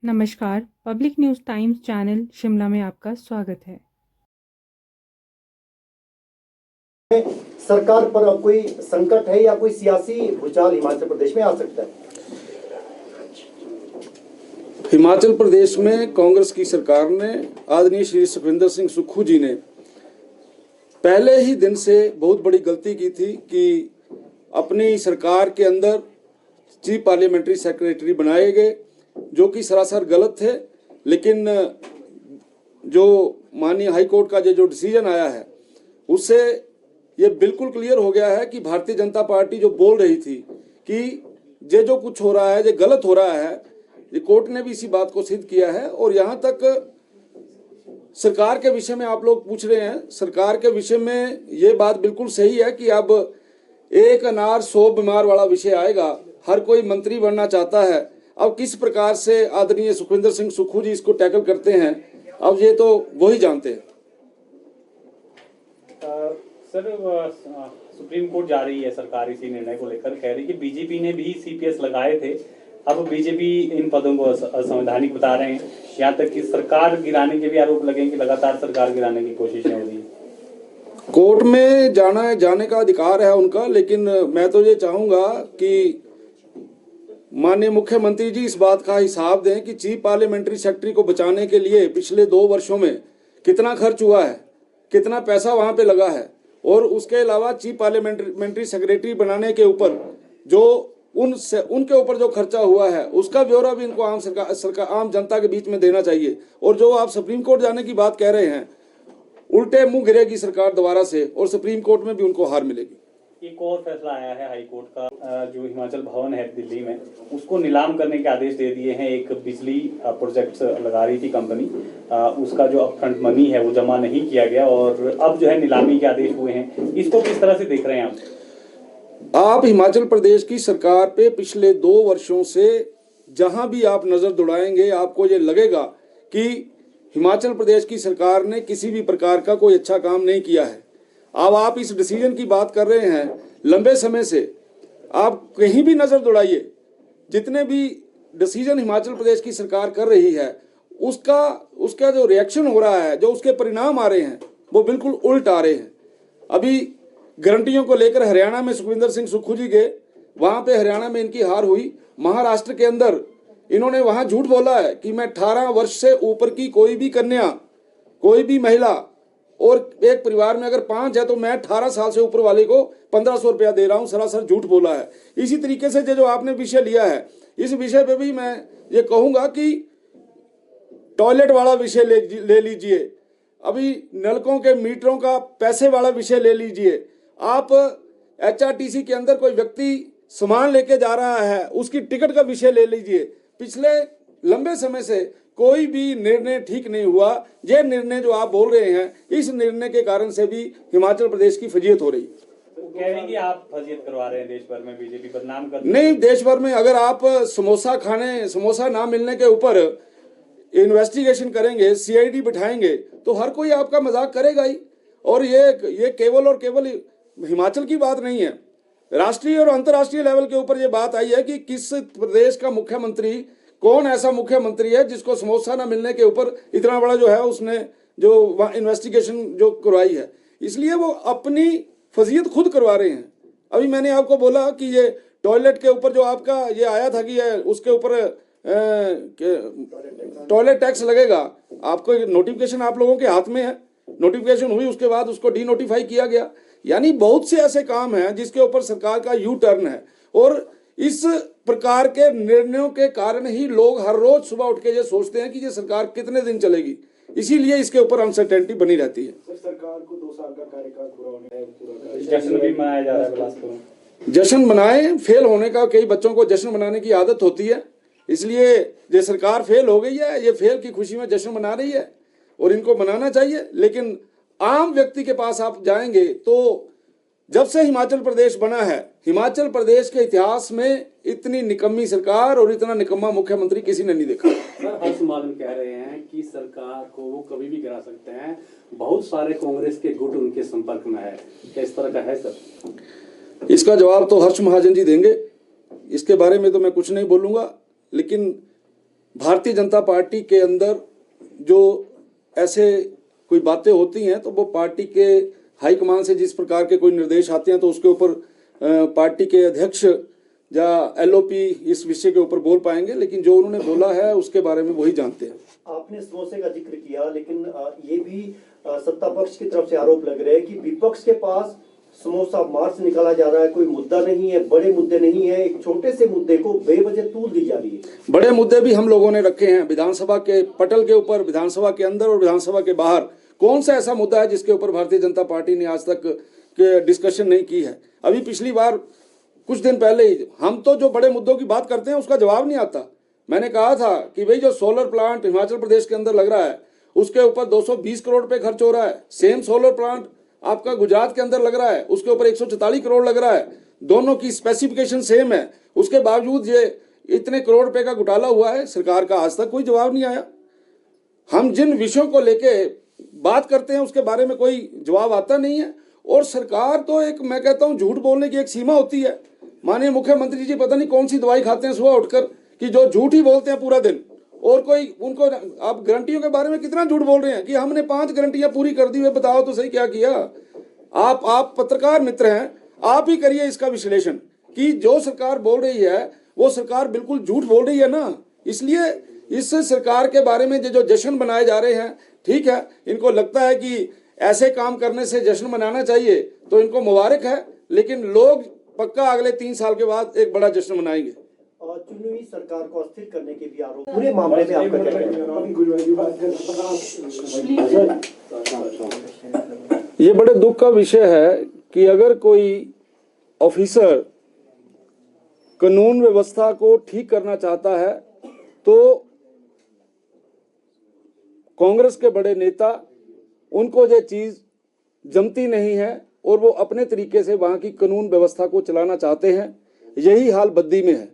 नमस्कार, public news times channel Shimla में आपका स्वागत है। सरकार पर अब कोई संकट है या कोई सियासी भूचाल हिमाचल प्रदेश में आ सकता है? हिमाचल प्रदेश में कांग्रेस की सरकार ने आदरणीय श्री सुखविंदर सिंह सुक्खू जी ने पहले ही दिन से बहुत बड़ी गलती की थी कि अपनी सरकार के अंदर चीफ पार्लियामेंट्री सेक्रेटरी बनाए गए, जो कि सरासर गलत थे। लेकिन जो माननीय हाई कोर्ट का जो डिसीजन आया है उससे ये बिल्कुल क्लियर हो गया है कि भारतीय जनता पार्टी जो बोल रही थी कि ये जो कुछ हो रहा है ये गलत हो रहा है, ये कोर्ट ने भी इसी बात को सिद्ध किया है। और यहाँ तक सरकार के विषय में आप लोग पूछ रहे हैं, सरकार के विषय में ये बात बिल्कुल सही है कि अब एक अनार 100 बीमार वाला विषय आएगा। हर कोई मंत्री बनना चाहता है। अब किस प्रकार से आदरणीय सुखविंदर सिंह सुक्खू जी इसको टैकल करते हैं, अब ये तो वही जानते हैं। सर, सुप्रीम कोर्ट जा रही है सरकार इसी निर्णय को लेकर, कह रही है कि बीजेपी ने भी सीपीएस लगाए थे, अब बीजेपी इन पदों को असंवैधानिक बता रहे हैं। यहाँ तक कि सरकार गिराने के भी आरोप लगे कि लगातार सरकार गिराने की कोशिशें हो रही है। कोर्ट में जाने का अधिकार है उनका, लेकिन मैं तो ये चाहूंगा कि माननीय मुख्यमंत्री जी इस बात का हिसाब दें कि चीफ पार्लियामेंट्री सेक्रेटरी को बचाने के लिए पिछले 2 वर्षों में कितना खर्च हुआ है, कितना पैसा वहां पे लगा है, और उसके अलावा चीफ पार्लियामेंट्री सेक्रेटरी बनाने के ऊपर जो उनके ऊपर जो खर्चा हुआ है उसका ब्यौरा भी इनको आम जनता के बीच में देना चाहिए। और जो आप सुप्रीम कोर्ट जाने की बात कह रहे हैं, उल्टे मुंह गिरेगी सरकार दोबारा से और सुप्रीम कोर्ट में भी उनको हार मिलेगी। एक और फैसला आया है हाई कोर्ट का, जो हिमाचल भवन है दिल्ली में, उसको नीलाम करने के आदेश दे दिए हैं। एक बिजली प्रोजेक्ट लगा रही थी कंपनी, उसका जो अपफ्रंट मनी है वो जमा नहीं किया गया और अब जो है नीलामी के आदेश हुए हैं। इसको किस तरह से देख रहे हैं आप हिमाचल प्रदेश की सरकार पे पिछले 2 वर्षों से जहां भी आप नजर दौड़ाएंगे आपको ये लगेगा कि हिमाचल प्रदेश की सरकार ने किसी भी प्रकार का कोई अच्छा काम नहीं किया है। अब आप इस डिसीजन की बात कर रहे हैं, लंबे समय से आप कहीं भी नजर दौड़ाइए, जितने भी डिसीजन हिमाचल प्रदेश की सरकार कर रही है उसका जो रिएक्शन हो रहा है, जो उसके परिणाम आ रहे हैं वो बिल्कुल उल्ट आ रहे हैं। अभी गारंटियों को लेकर हरियाणा में सुखविंदर सिंह सुक्खू जी गए, वहां पे हरियाणा में इनकी हार हुई। महाराष्ट्र के अंदर इन्होंने वहां झूठ बोला है कि मैं 18 वर्ष से ऊपर की कोई भी कन्या, कोई भी महिला, और एक परिवार में अगर 5 है तो मैं 18 साल से ऊपर वाले को 1500 रुपया दे रहा हूं। सरासर झूठ बोला है। इसी तरीके से जो आपने विषय लिया है, इस विषय पे भी मैं ये कहूंगा कि टॉयलेट वाला विषय ले लीजिए, अभी नलकों के मीटरों का पैसे वाला विषय ले लीजिए। आप एचआरटीसी के अंदर कोई व्यक्ति सामान लेके जा रहा है, उसकी टिकट का विषय ले लीजिए। पिछले लंबे समय से कोई भी निर्णय ठीक नहीं हुआ। ये निर्णय जो आप बोल रहे हैं, इस निर्णय के कारण से भी हिमाचल प्रदेश की फजीयत हो रही है। कह रहे हैं कि आप फजीयत करवा रहे हैं देश भर में, बीजेपी बदनाम कर नहीं, देश भर में अगर आप समोसा ना मिलने के ऊपर इन्वेस्टिगेशन करेंगे, सीआईडी बिठाएंगे, तो हर कोई आपका मजाक करेगा ही। और ये केवल हिमाचल की बात नहीं है, राष्ट्रीय और अंतर्राष्ट्रीय लेवल के ऊपर ये बात आई है कि किस प्रदेश का मुख्यमंत्री, कौन ऐसा मुख्यमंत्री है जिसको समोसा ना मिलने के ऊपर इतना बड़ा जो है उसने जो इन्वेस्टिगेशन जो करवाई है। इसलिए वो अपनी फजीयत खुद करवा रहे हैं। अभी मैंने आपको बोला कि ये टॉयलेट के ऊपर जो आपका ये आया था कि ये उसके ऊपर टॉयलेट टैक्स लगेगा, आपको नोटिफिकेशन आप लोगों के हाथ में है, नोटिफिकेशन हुई, उसके बाद उसको डी नोटिफाई किया गया। यानी बहुत से ऐसे काम हैं जिसके ऊपर सरकार का यू टर्न है, और इस प्रकार के निर्णयों के कारण ही लोग हर रोज सुबह उठ के ये सोचते हैं कि ये सरकार कितने दिन चलेगी। इसीलिए इसके ऊपर अनसर्टेनिटी बनी रहती है। सरकार को 2 साल का कार्यकाल पूरा होने है, जश्न भी मनाया जा रहा है बिलासपुर में। जश्न मनाए, फेल होने का कई बच्चों को जश्न मनाने की आदत होती है, इसलिए ये सरकार फेल हो गई है, ये फेल की खुशी में जश्न मना रही है और इनको मनाना चाहिए। लेकिन आम व्यक्ति के पास आप जाएंगे तो जब से हिमाचल प्रदेश बना है, हिमाचल प्रदेश के इतिहास में इतनी निकम्मी सरकार और इतना निकम्मा मुख्यमंत्री किसी ने नहीं देखा। सर, हर्ष मालन कह रहे हैं कि सरकार को वो कभी भी गिरा सकते हैं, बहुत सारे कांग्रेस के गुट उनके संपर्क में है, क्या इस तरह का है सर? इसका जवाब तो हर्ष महाजन जी देंगे, इसके बारे में तो मैं कुछ नहीं बोलूंगा। लेकिन भारतीय जनता पार्टी के अंदर जो ऐसे कोई बातें होती हैं तो वो पार्टी के हाईकमान से जिस प्रकार के कोई निर्देश आते हैं तो उसके ऊपर पार्टी के अध्यक्ष या एलओपी इस विषय के ऊपर बोल पाएंगे, लेकिन जो उन्होंने बोला है उसके बारे में वही जानते हैं। आपने समोसे का जिक्र किया, लेकिन ये भी सत्ता पक्ष की तरफ से आरोप लग रहे हैं कि विपक्ष के पास समोसा मार्च निकाला जा रहा है, कोई मुद्दा नहीं है, बड़े मुद्दे नहीं है, एक छोटे से मुद्दे को बेवजह तूल दी जा रही है। बड़े मुद्दे भी हम लोगों ने रखे हैं विधानसभा के पटल के ऊपर, विधानसभा के अंदर और विधानसभा के बाहर। कौन सा ऐसा मुद्दा है जिसके ऊपर भारतीय जनता पार्टी ने आज तक डिस्कशन नहीं की है? अभी पिछली बार कुछ दिन पहले ही हम तो जो बड़े मुद्दों की बात करते हैं उसका जवाब नहीं आता। मैंने कहा था कि भाई जो सोलर प्लांट हिमाचल प्रदेश के अंदर लग रहा है उसके ऊपर 220 करोड़ रुपए खर्च हो रहा है। सेम सोलर प्लांट आपका गुजरात के अंदर लग रहा है, उसके ऊपर 144 करोड़ लग रहा है। दोनों की स्पेसिफिकेशन सेम है, उसके बावजूद ये इतने करोड़ रुपए का घोटाला हुआ है। सरकार का आज तक कोई जवाब नहीं आया। हम जिन विषयों को लेके बात करते हैं उसके बारे में कोई जवाब आता नहीं है। और सरकार तो एक, मैं कहता हूं, झूठ बोलने की एक सीमा होती है। माननीय मुख्यमंत्री जी पता नहीं कौन सी दवाई खाते हैं सुबह उठकर कि जो झूठ ही बोलते हैं पूरा दिन। और कोई उनको, आप गारंटियों के बारे में कितना झूठ बोल रहे हैं कि हमने 5 गारंटियां पूरी कर दी हुई, बताओ तो सही क्या किया। आप पत्रकार मित्र हैं, आप ही करिए इसका विश्लेषण कि जो सरकार बोल रही है वो सरकार बिल्कुल झूठ बोल रही है ना। इसलिए इस सरकार के बारे में जो जश्न मनाए जा रहे हैं, ठीक है, इनको लगता है कि ऐसे काम करने से जश्न मनाना चाहिए तो इनको मुबारक है, लेकिन लोग पक्का अगले 3 साल के बाद एक बड़ा जश्न मनाएंगे। और चुनी हुई सरकार को अस्थिर करने के भी आरोप पूरे मामले में आपका क्या कहना है? ये बड़े दुख का विषय है कि अगर कोई ऑफिसर कानून व्यवस्था को ठीक करना चाहता है तो कांग्रेस के बड़े नेता, उनको ये चीज जमती नहीं है और वो अपने तरीके से वहां की कानून व्यवस्था को चलाना चाहते हैं। यही हाल बद्दी में है।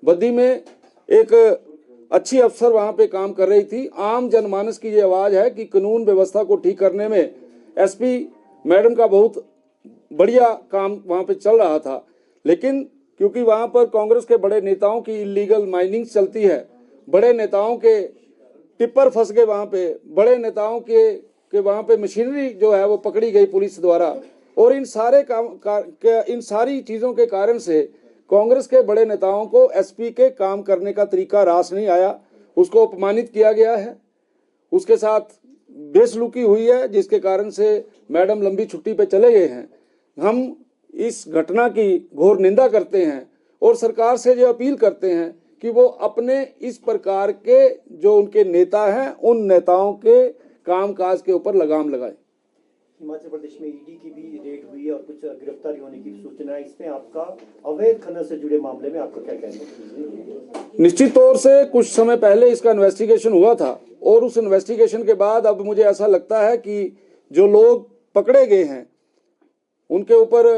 बद्दी में एक अच्छी अफसर वहां पे काम कर रही थी। आम जनमानस की ये आवाज है कि कानून व्यवस्था को ठीक करने में एसपी मैडम का बहुत बढ़िया काम वहां पे चल रहा था, लेकिन क्योंकि वहां पर कांग्रेस के बड़े नेताओं की इलीगल माइनिंग चलती है, बड़े नेताओं के टिप्पर फंस गए वहां पे, बड़े नेताओं के वहां पे मशीनरी जो है वो पकड़ी गई पुलिस द्वारा, और इन सारी चीजों के कारण से कांग्रेस के बड़े नेताओं को एसपी के काम करने का तरीका रास नहीं आया। उसको अपमानित किया गया है, उसके साथ बेसलूकी हुई है, जिसके कारण से मैडम लंबी छुट्टी पे चले गए हैं। हम इस घटना की घोर निंदा करते हैं और सरकार से ये अपील करते हैं कि वो अपने इस प्रकार के जो उनके नेता हैं उन नेताओं के कामकाज के ऊपर लगाम लगाए। हिमाचल प्रदेश में ईडी की भी रेड हुई है और कुछ गिरफ्तारी होने की सूचना है। इसमें आपका अवैध खनन से जुड़े मामले में आपका क्या कहना है? निश्चित तौर से कुछ समय पहले इसका इन्वेस्टिगेशन हुआ था और उस इन्वेस्टिगेशन के बाद अब मुझे ऐसा लगता है कि जो लोग पकड़े गए हैं उनके ऊपर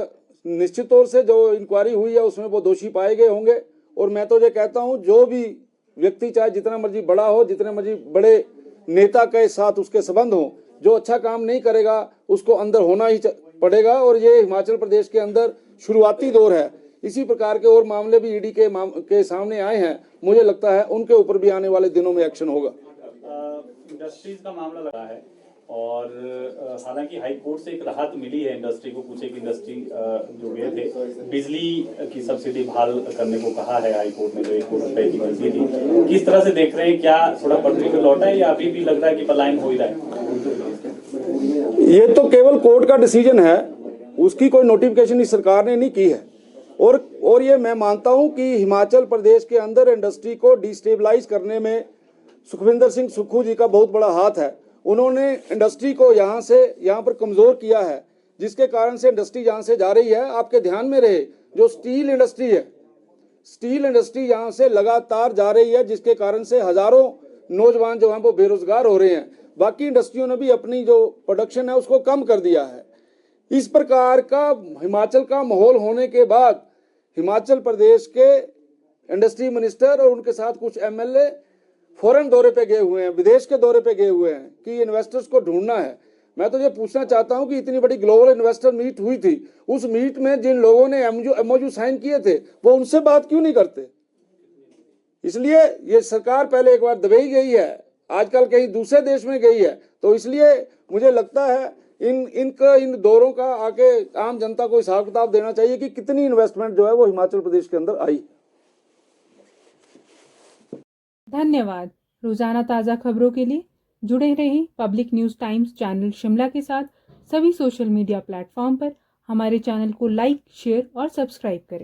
निश्चित तौर से जो इंक्वायरी हुई है उसमें वो दोषी पाए गए होंगे। और मैं तो ये कहता हूं, जो भी व्यक्ति चाहे जितना मर्जी बड़ा हो, जितने मर्जी बड़े नेता के साथ उसके संबंध हो, जो अच्छा काम नहीं करेगा उसको अंदर होना ही पड़ेगा। और ये हिमाचल प्रदेश के अंदर शुरुआती दौर है। इसी प्रकार के और मामले भी ईडी के सामने आए हैं। मुझे लगता है उनके ऊपर भी आने वाले दिनों में एक्शन होगा। इंडस्ट्रीज का मामला लगा है और हालांकि हाई कोर्ट से एक राहत मिली है इंडस्ट्री को। कुछ एक इंडस्ट्री जो गए थे, बिजली की सब्सिडी बहाल करने को कहा है हाई कोर्ट ने, जो 1 करोड़ रुपए की गलती थी। किस तरह से देख रहे हैं, क्या थोड़ा पटरी पे लौटा है या अभी भी लग रहा है कि पलायन हो ही रहा है? ये तो केवल कोर्ट का डिसीजन है, उसकी कोई नोटिफिकेशन इस सरकार ने नहीं की है। और ये मैं मानता हूं कि हिमाचल प्रदेश के अंदर इंडस्ट्री को डिस्टेबलाइज करने में सुखविंदर सिंह सुक्खू जी का बहुत बड़ा हाथ है। उन्होंने इंडस्ट्री को यहाँ पर कमजोर किया है, जिसके कारण से इंडस्ट्री यहाँ से जा रही है। आपके ध्यान में रहे, जो स्टील इंडस्ट्री है, स्टील इंडस्ट्री यहाँ से लगातार जा रही है, जिसके कारण से हजारों नौजवान जो हैं वो बेरोजगार हो रहे हैं। बाकी इंडस्ट्रियों ने भी अपनी जो प्रोडक्शन है उसको कम कर दिया है। इस प्रकार का हिमाचल का माहौल होने के बाद हिमाचल प्रदेश के इंडस्ट्री मिनिस्टर और उनके साथ कुछ एमएलए फॉरेन दौरे पे गए हुए हैं, विदेश के दौरे पे गए हुए हैं कि इन्वेस्टर्स को ढूंढना है। मैं तो ये पूछना चाहता हूं कि इतनी बड़ी ग्लोबल इन्वेस्टर मीट हुई थी, उस मीट में जिन लोगों ने एमओयू साइन किए थे वो उनसे बात क्यों नहीं करते? इसलिए ये सरकार पहले एक बार दबई गई है, आजकल कहीं दूसरे देश में गई है, तो इसलिए मुझे लगता है इन दौरों का आके आम जनता को हिसाब किताब देना चाहिए कि कितनी इन्वेस्टमेंट जो है वो हिमाचल प्रदेश के अंदर आई। धन्यवाद। रोजाना ताज़ा खबरों के लिए जुड़े रहें public news times channel Shimla के साथ। सभी सोशल मीडिया प्लेटफॉर्म पर हमारे चैनल को लाइक, शेयर और सब्सक्राइब करें।